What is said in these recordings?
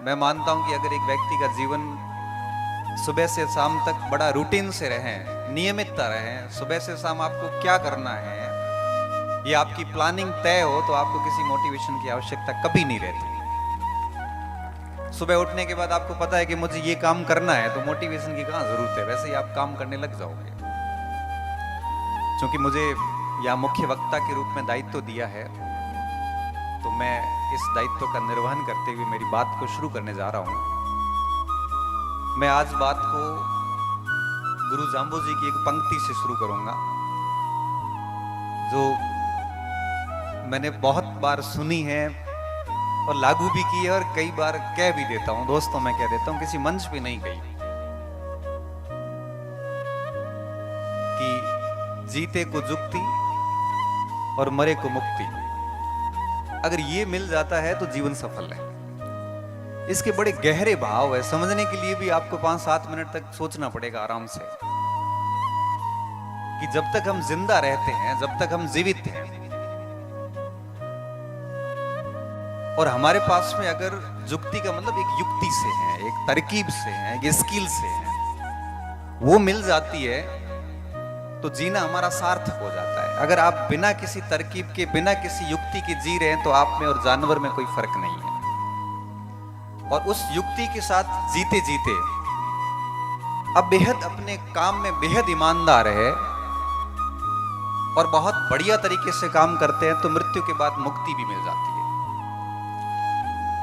मैं मानता हूं कि अगर एक व्यक्ति का जीवन सुबह से शाम तक बड़ा रूटीन से रहे, नियमितता रहे, सुबह से शाम आपको क्या करना है ये आपकी प्लानिंग तय हो, तो आपको किसी मोटिवेशन की आवश्यकता कभी नहीं रहती। सुबह उठने के बाद आपको पता है कि मुझे ये काम करना है, तो मोटिवेशन की कहां जरूरत है, वैसे ही आप काम करने लग जाओगे। क्योंकि मुझे या मुख्य वक्ता के रूप में दायित्व दिया है, तो मैं इस दायित्व का निर्वहन करते हुए मेरी बात को शुरू करने जा रहा हूं। मैं आज बात को गुरु जाम्बो जी की एक पंक्ति से शुरू करूंगा, जो मैंने बहुत बार सुनी है और लागू भी की है, और कई बार कह भी देता हूं। दोस्तों, मैं कह देता हूं, किसी मंच पे नहीं कही, कि जीते को जुक्ति और मरे को मुक्ति। अगर ये मिल जाता है तो जीवन सफल है। इसके बड़े गहरे भाव है, समझने के लिए भी आपको 5-7 मिनट तक सोचना पड़ेगा आराम से, कि जब तक हम जिंदा रहते हैं, जब तक हम जीवित हैं, और हमारे पास में अगर जुक्ति का मतलब एक युक्ति से है, एक तरकीब से है, एक स्किल से है, वो मिल जाती है, तो जीना हमारा सार्थक हो जाता है। अगर आप बिना किसी तरकीब के, बिना किसी युक्ति के जी रहे हैं, तो आप में और जानवर में कोई फर्क नहीं है। और उस युक्ति के साथ जीते जीते अब बेहद अपने काम में बेहद ईमानदार है और बहुत बढ़िया तरीके से काम करते हैं, तो मृत्यु के बाद मुक्ति भी मिल जाती है।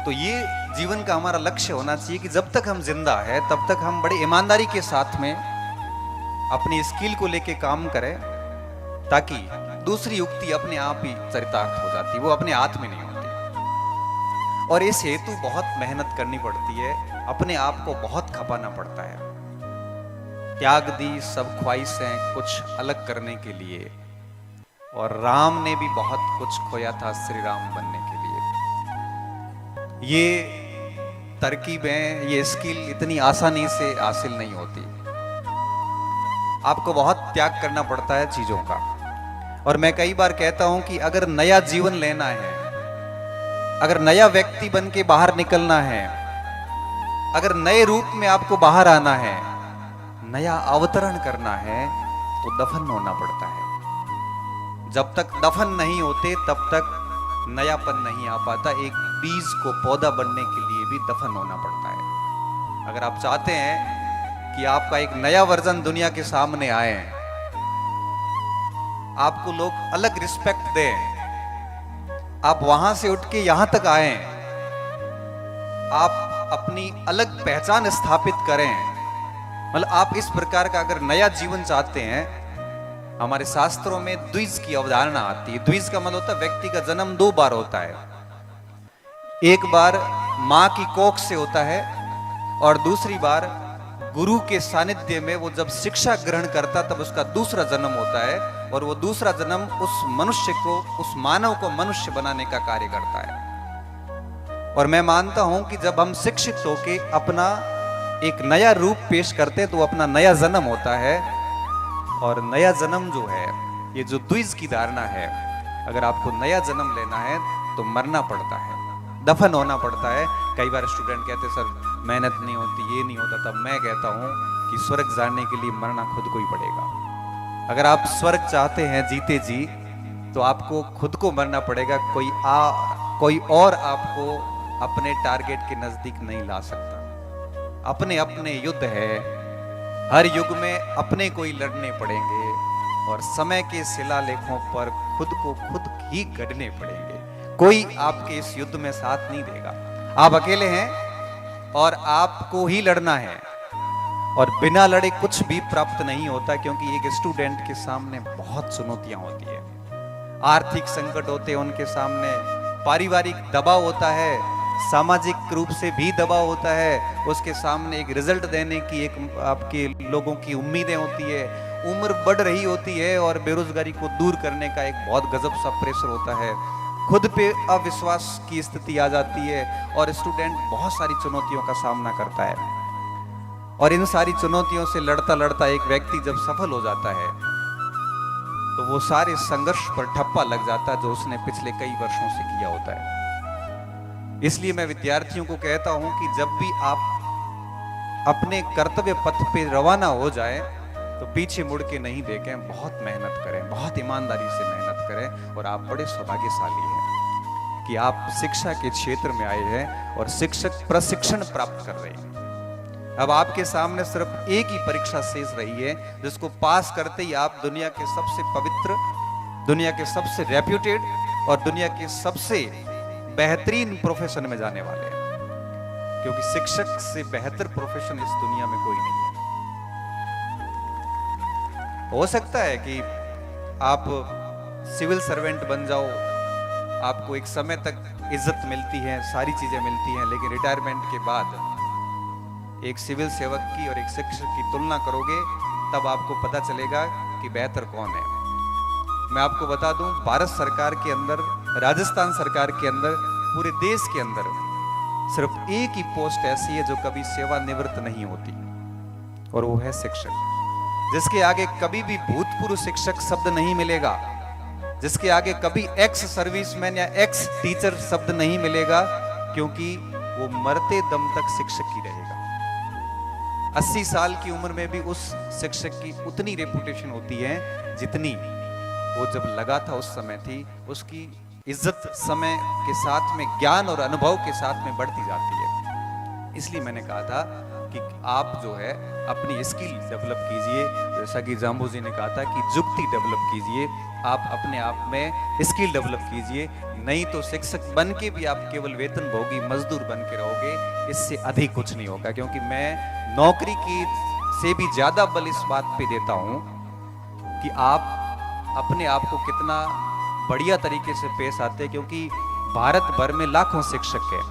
तो ये जीवन का हमारा लक्ष्य होना चाहिए कि जब तक हम जिंदा है, तब तक हम बड़े ईमानदारी के साथ में अपनी स्किल को लेके काम करें, ताकि दूसरी युक्ति अपने आप ही चरितार्थ हो जाती है, वो अपने हाथ में नहीं होती। और इस हेतु बहुत मेहनत करनी पड़ती है, अपने आप को बहुत खपाना पड़ता है। त्याग दी सब ख्वाहिशें कुछ अलग करने के लिए, और राम ने भी बहुत कुछ खोया था श्री राम बनने के लिए। ये तरकीबें, ये स्किल इतनी आसानी से हासिल नहीं होती, आपको बहुत त्याग करना पड़ता है चीजों का। और मैं कई बार कहता हूं कि अगर नया जीवन लेना है, अगर नया व्यक्ति बन के बाहर निकलना है, अगर नए रूप में आपको बाहर आना है, नया अवतरण करना है, तो दफन होना पड़ता है। जब तक दफन नहीं होते, तब तक नयापन नहीं आ पाता। एक बीज को पौधा बनने के लिए भी दफन होना पड़ता है। अगर आप चाहते हैं कि आपका एक नया वर्जन दुनिया के सामने आए, आपको लोग अलग रिस्पेक्ट दें, आप वहां से उठ के यहां तक आए, आप अपनी अलग पहचान स्थापित करें, मतलब आप इस प्रकार का अगर नया जीवन चाहते हैं, हमारे शास्त्रों में द्विज की अवधारणा आती है। द्विज का मतलब होता है व्यक्ति का जन्म 2 बार होता है। एक बार मां की कोख से होता है, और दूसरी बार गुरु के सानिध्य में वो जब शिक्षा ग्रहण करता, तब उसका दूसरा जन्म होता है। और वो दूसरा जन्म उस मनुष्य को, उस मानव को मनुष्य बनाने का कार्य करता है। और मैं मानता हूं कि जब हम शिक्षित होके अपना एक नया रूप पेश करते हैं, तो अपना नया जन्म होता है। और नया जन्म जो है, ये जो द्विज की धारणा है, अगर आपको नया जन्म लेना है तो मरना पड़ता है, दफन होना पड़ता है। कई बार स्टूडेंट कहते हैं, सर मेहनत नहीं होती, ये नहीं होता। तब मैं कहता हूं कि स्वर्ग जाने के लिए मरना खुद को ही पड़ेगा। अगर आप स्वर्ग चाहते हैं जीते जी, तो आपको खुद को मरना पड़ेगा। कोई और आपको अपने टारगेट के नजदीक नहीं ला सकता। अपने अपने युद्ध है, हर युग में अपने को ही लड़ने पड़ेंगे, और समय के शिलालेखों पर खुद को खुद ही गढ़ने पड़ेंगे। कोई आपके इस युद्ध में साथ नहीं देगा। आप अकेले हैं और आपको ही लड़ना है, और बिना लड़े कुछ भी प्राप्त नहीं होता। क्योंकि एक स्टूडेंट के सामने बहुत चुनौतियां होती है, आर्थिक संकट होते हैं उनके सामने, पारिवारिक दबाव होता है, सामाजिक रूप से भी दबाव होता है, उसके सामने एक रिजल्ट देने की एक आपके लोगों की उम्मीदें होती है, उम्र बढ़ रही होती है, और बेरोजगारी को दूर करने का एक बहुत गजब सा प्रेशर होता है, खुद पे अविश्वास की स्थिति आ जाती है, और स्टूडेंट बहुत सारी चुनौतियों का सामना करता है। और इन सारी चुनौतियों से लड़ता लड़ता एक व्यक्ति जब सफल हो जाता है, तो वो सारे संघर्ष पर ठप्पा लग जाता है जो उसने पिछले कई वर्षों से किया होता है। इसलिए मैं विद्यार्थियों को कहता हूं कि जब भी आप अपने कर्तव्य पथ पे रवाना हो जाए तो पीछे मुड़ के नहीं देखें, बहुत मेहनत करें, बहुत ईमानदारी से मेहनत करें। और आप बड़े सौभाग्यशाली हैं कि आप शिक्षा के क्षेत्र में आए हैं और शिक्षक प्रशिक्षण प्राप्त कर रहे हैं। अब आपके सामने सिर्फ एक ही परीक्षा शेष रही है, जिसको पास करते ही आप दुनिया के सबसे पवित्र, दुनिया के सबसे रेप्यूटेड और दुनिया के सबसे बेहतरीन प्रोफेशन में जाने वाले हैं। क्योंकि शिक्षक से बेहतर प्रोफेशन इस दुनिया में कोई नहीं है। हो सकता है कि आप सिविल सर्वेंट बन जाओ, आपको एक समय तक इज्जत मिलती है, सारी चीजें मिलती हैं, लेकिन रिटायरमेंट के बाद एक सिविल सेवक की और एक शिक्षक की तुलना करोगे तब आपको पता चलेगा कि बेहतर कौन है। मैं आपको बता दूं, भारत सरकार के अंदर, राजस्थान सरकार के अंदर, पूरे देश के अंदर सिर्फ एक ही पोस्ट ऐसी है जो कभी सेवानिवृत्त नहीं होती, और वो है शिक्षक। जिसके आगे कभी भी भूतपूर्व शिक्षक शब्द नहीं मिलेगा, जिसके आगे कभी एक्स सर्विसमैन या एक्स टीचर शब्द नहीं मिलेगा, क्योंकि वो मरते दम तक शिक्षक ही रहेगा। 80 साल की उम्र में भी उस शिक्षक की उतनी रेपुटेशन होती है जितनी वो जब लगा था उस समय थी। उसकी इज्जत समय के साथ में, ज्ञान और अनुभव के साथ में बढ़ती जाती है। इसलिए मैंने कहा था कि आप जो है अपनी स्किल डेवलप कीजिए, जैसा कि जाम्बू जी ने कहा था कि जुक्ति डेवलप कीजिए, आप अपने आप में स्किल डेवलप कीजिए। नहीं तो शिक्षक बन के भी आप केवल वेतनभोगी मजदूर बन के रहोगे, इससे अधिक कुछ नहीं होगा। क्योंकि मैं नौकरी की से भी ज्यादा बल इस बात पे देता हूं कि आप अपने आप को कितना बढ़िया तरीके से पेश आते हैं। क्योंकि भारत भर में लाखों शिक्षक हैं,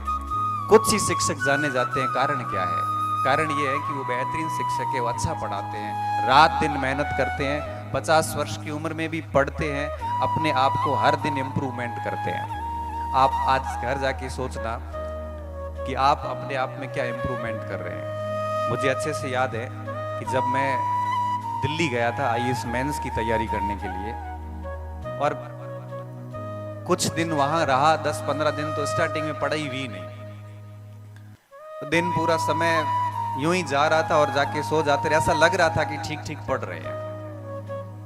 कुछ ही शिक्षक जाने जाते हैं। कारण क्या है? कारण ये है कि वो बेहतरीन शिक्षक है, वो अच्छा पढ़ाते हैं, रात दिन मेहनत करते हैं, 50 वर्ष की उम्र में भी पढ़ते हैं, अपने आप को हर दिन इम्प्रूवमेंट करते हैं। आप आज घर जाके सोचना कि आप अपने आप में क्या इम्प्रूवमेंट कर रहे हैं। मुझे अच्छे से याद है कि जब मैं दिल्ली गया था IAS मेंस की तैयारी करने के लिए, और कुछ दिन वहां रहा, 10-15 दिन तो स्टार्टिंग में पढ़ाई हुई नहीं। दिन पूरा समय यूं ही जा रहा था और जाके सो जाते रहे, ऐसा लग रहा था कि ठीक ठीक पढ़ रहे हैं।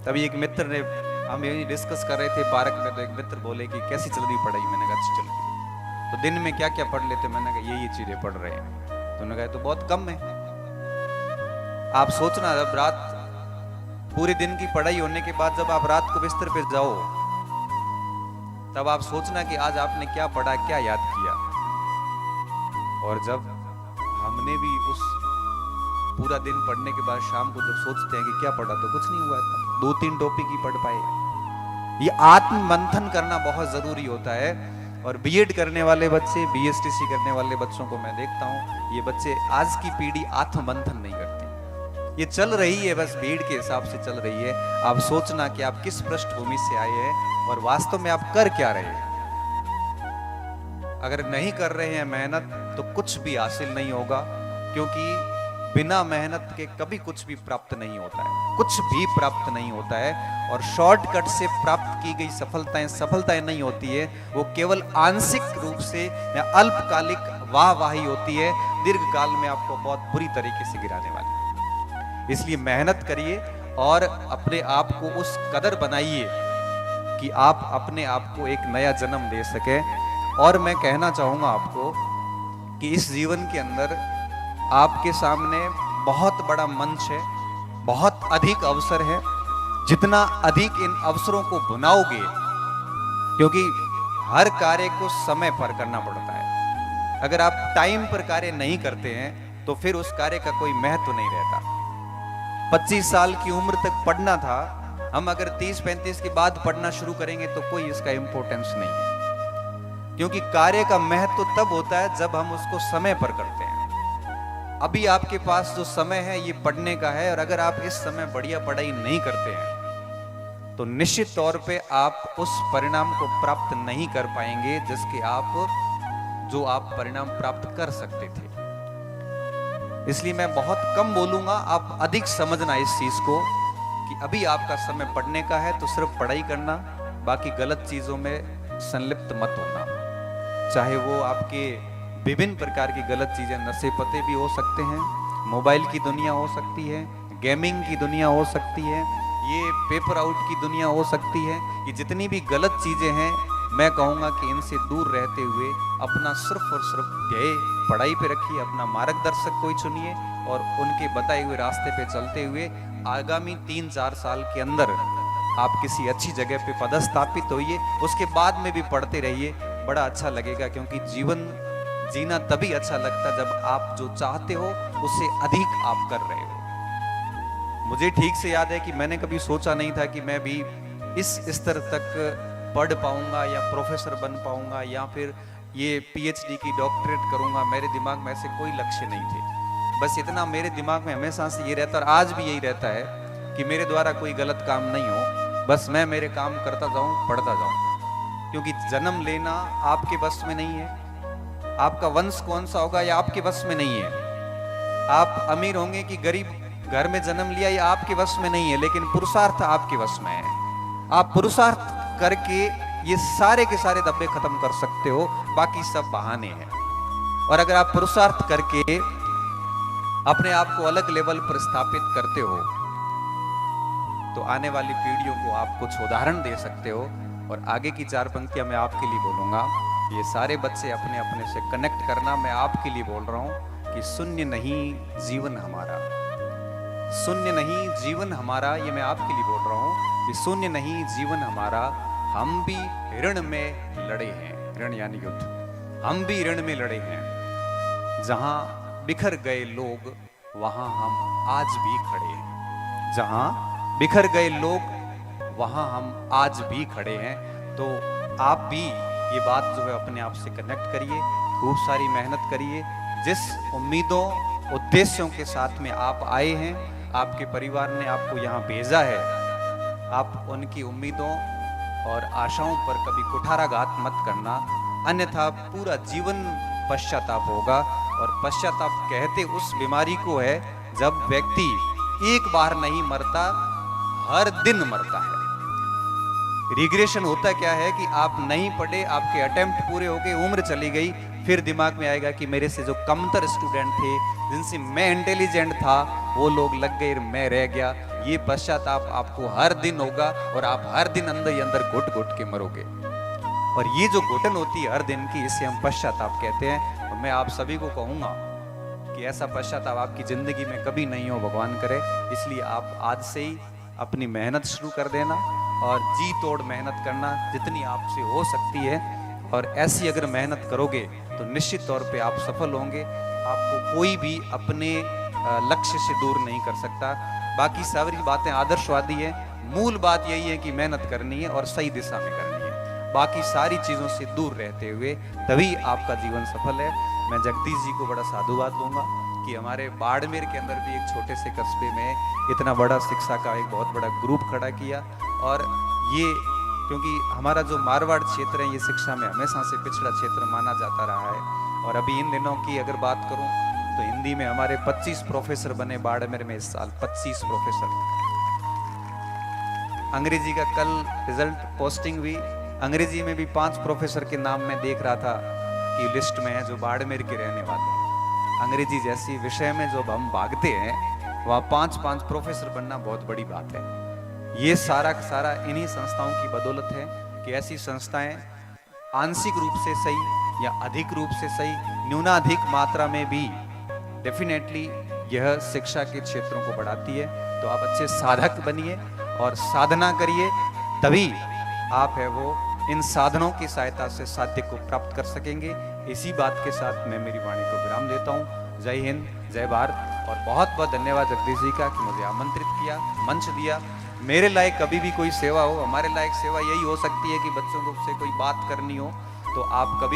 तभी एक मित्र ने, हम यही डिस्कस कर रहे थे पार्क में, तो एक मित्र बोले कि कैसी चल रही पढ़ाई? मैंने कहा अच्छी चल रही। तो दिन में क्या क्या पढ़ लेते? मैंने कहा ये चीजें पढ़ रहे हैं। तो उन्होंने कहा तो बहुत कम है। आप सोचना, जब रात पूरे दिन की पढ़ाई होने के बाद जब आप रात को बिस्तर पे जाओ, तब आप सोचना कि आज आपने क्या पढ़ा, क्या याद किया। और जब हमने भी उस पूरा दिन पढ़ने के बाद शाम को जब सोचते हैं कि क्या पढ़ा, तो कुछ नहीं हुआ था, 2-3 टॉपिक ही पढ़ पाए। ये आत्म मंथन करना बहुत जरूरी होता है। और बीएड करने वाले बच्चे, BSTC करने वाले बच्चों को मैं देखता हूँ, ये बच्चे, आज की पीढ़ी आत्म मंथन नहीं करती। ये चल रही है, बस भीड़ के हिसाब से चल रही है। आप सोचना कि आप किस पृष्ठभूमि से आए हैं और वास्तव में आप कर क्या रहे हैं। अगर नहीं कर रहे हैं मेहनत, तो कुछ भी हासिल नहीं होगा। क्योंकि बिना मेहनत के कभी कुछ भी प्राप्त नहीं होता है, कुछ भी प्राप्त नहीं होता है। और शॉर्टकट से प्राप्त की गई सफलताएं नहीं होती है, वो केवल आंशिक रूप से या अल्पकालिक वाहवाही होती है, दीर्घ काल में आपको बहुत बुरी तरीके से गिराने वाली है। इसलिए मेहनत करिए और अपने आप को उस कदर बनाइए कि आप अपने आप को एक नया जन्म दे सके। और मैं कहना चाहूंगा आपको कि इस जीवन के अंदर आपके सामने बहुत बड़ा मंच है, बहुत अधिक अवसर है। जितना अधिक इन अवसरों को बनाओगे, क्योंकि हर कार्य को समय पर करना पड़ता है। अगर आप टाइम पर कार्य नहीं करते हैं तो फिर उस कार्य का कोई महत्व नहीं रहता। 25 साल की उम्र तक पढ़ना था, हम अगर 30-35 के बाद पढ़ना शुरू करेंगे तो कोई इसका इंपॉर्टेंस नहीं है। क्योंकि कार्य का महत्व तब होता है जब हम उसको समय पर करते हैं। अभी आपके पास जो समय है ये पढ़ने का है, और अगर आप इस समय बढ़िया पढ़ाई नहीं करते हैं तो निश्चित तौर पे आप उस परिणाम को प्राप्त नहीं कर पाएंगे जिसके जो आप परिणाम प्राप्त कर सकते थे। इसलिए मैं बहुत कम बोलूंगा, आप अधिक समझना इस चीज को कि अभी आपका समय पढ़ने का है, तो सिर्फ पढ़ाई करना, बाकी गलत चीजों में संलिप्त मत होना। चाहे वो आपके विभिन्न प्रकार की गलत चीजें, नशे पते भी हो सकते हैं, मोबाइल की दुनिया हो सकती है, गेमिंग की दुनिया हो सकती है, ये पेपर आउट की दुनिया हो सकती है। ये जितनी भी गलत चीजें हैं, मैं कहूँगा कि इनसे दूर रहते हुए अपना सिर्फ और सिर्फ ध्येय पढ़ाई पे रखिए, अपना मार्गदर्शक कोई चुनिए और उनके बताए हुए रास्ते पे चलते हुए आगामी 3-4 साल के अंदर आप किसी अच्छी जगह पे पदस्थापित होइए। उसके बाद में भी पढ़ते रहिए, बड़ा अच्छा लगेगा, क्योंकि जीवन जीना तभी अच्छा लगता है जब आप जो चाहते हो उससे अधिक आप कर रहे हो। मुझे ठीक से याद है कि मैंने कभी सोचा नहीं था कि मैं भी इस स्तर तक पढ़ पाऊंगा या प्रोफेसर बन पाऊंगा या फिर ये पीएचडी की डॉक्टरेट करूंगा। मेरे दिमाग में ऐसे कोई लक्ष्य नहीं थे। बस इतना मेरे दिमाग में हमेशा से ये रहता, और आज भी यही रहता है कि मेरे द्वारा कोई गलत काम नहीं हो, बस मैं मेरे काम करता जाऊं, पढ़ता जाऊं। क्योंकि जन्म लेना आपके बस में नहीं है, आपका वंश कौन सा होगा या आपके बस में नहीं है, आप अमीर होंगे कि गरीब घर में जन्म लिया ये आपके बस में नहीं है, लेकिन पुरुषार्थ आपके बस में है। आप पुरुषार्थ करके ये सारे के सारे धब्बे खत्म कर सकते हो, बाकी सब बहाने हैं। और अगर आप पुरुषार्थ करके अपने आप को अलग लेवल पर स्थापित करते हो तो आने वाली पीढ़ियों को आप कुछ उदाहरण दे सकते हो। और आगे की 4 पंक्तियां मैं आपके लिए बोलूंगा, ये सारे बच्चे अपने अपने से कनेक्ट करना। मैं आपके लिए बोल रहा हूं कि शून्य नहीं जीवन हमारा, शून्य नहीं जीवन हमारा, ये मैं आपके लिए बोल रहा हूं कि शून्य नहीं जीवन हमारा। हम भी ऋण में लड़े हैं, ऋण यानी युद्ध, हम भी ऋण में लड़े हैं। जहां बिखर गए लोग वहां हम आज भी खड़े हैं, जहां बिखर गए लोग वहां हम आज भी खड़े हैं। तो आप भी ये बात जो है अपने आप से कनेक्ट करिए, खूब सारी मेहनत करिए। जिस उम्मीदों उद्देश्यों के साथ में आप आए हैं, आपके परिवार ने आपको यहाँ भेजा है, आप उनकी उम्मीदों और आशाओं पर कभी कुठाराघात मत करना, अन्यथा पूरा जीवन पश्चाताप होगा। और पश्चाताप कहते उस बीमारी को है जब व्यक्ति एक बार नहीं मरता, हर दिन मरता है। रिग्रेशन होता क्या है कि आप नहीं पढ़े, आपके अटेम्प्ट पूरे हो गए, उम्र चली गई, फिर दिमाग में आएगा कि मेरे से जो कमतर स्टूडेंट थे, जिनसे मैं इंटेलिजेंट था, वो लोग लग गए, मैं रह गया। ये पश्चाताप आपको हर दिन होगा और आप हर दिन अंदर ही अंदर घुट घुट के मरोगे। और ये जो घुटन होती है हर दिन की, इसे हम पश्चाताप कहते हैं। और मैं आप सभी को कहूंगा कि ऐसा पश्चाताप आपकी जिंदगी में कभी नहीं हो, भगवान करे। इसलिए आप आज से ही अपनी मेहनत शुरू कर देना और जी तोड़ मेहनत करना जितनी आपसे हो सकती है। और ऐसी अगर मेहनत करोगे तो निश्चित तौर पे आप सफल होंगे। आपको कोई भी अपने लक्ष्य से दूर नहीं कर सकता। बाकी सारी बातें आदर्शवादी है, मूल बात यही है कि मेहनत करनी है और सही दिशा में करनी है। बाकी सारी चीज़ों से दूर रहते हुए तभी आपका जीवन सफल है। मैं जगदीश जी को बड़ा साधुवाद दूंगा कि हमारे बाड़मेर के अंदर भी एक छोटे से कस्बे में इतना बड़ा शिक्षा का एक बहुत बड़ा ग्रुप खड़ा किया। और ये क्योंकि हमारा जो मारवाड़ क्षेत्र है ये शिक्षा में हमेशा से पिछड़ा क्षेत्र माना जाता रहा है। और अभी इन दिनों की अगर बात करूं तो हिंदी में हमारे 25 प्रोफेसर बने बाड़मेर में इस साल, 25 प्रोफेसर। अंग्रेजी का कल रिजल्ट पोस्टिंग हुई, अंग्रेजी में भी 5 प्रोफेसर के नाम मैं देख रहा था कि लिस्ट में है जो बाड़मेर के रहने वाले हैं। अंग्रेजी जैसी विषय में जो हम भागते हैं वहाँ 5-5 प्रोफेसर बनना बहुत बड़ी बात है। ये सारा का सारा इन्हीं संस्थाओं की बदौलत है कि ऐसी संस्थाएं आंशिक रूप से सही या अधिक रूप से सही, न्यूनाधिक मात्रा में भी डेफिनेटली यह शिक्षा के क्षेत्रों को बढ़ाती है। तो आप अच्छे साधक बनिए और साधना करिए, तभी आप है वो इन साधनों की सहायता से साध्य को प्राप्त कर सकेंगे। इसी बात के साथ मैं मेरी वाणी को विराम देता हूँ। जय हिंद, जय भारत। और बहुत बहुत धन्यवाद जगदीश जी का कि मुझे आमंत्रित किया, मंच दिया। मेरे लायक कभी भी कोई सेवा हो, हमारे लायक सेवा यही हो सकती है कि बच्चों को से कोई बात करनी हो तो आप कभी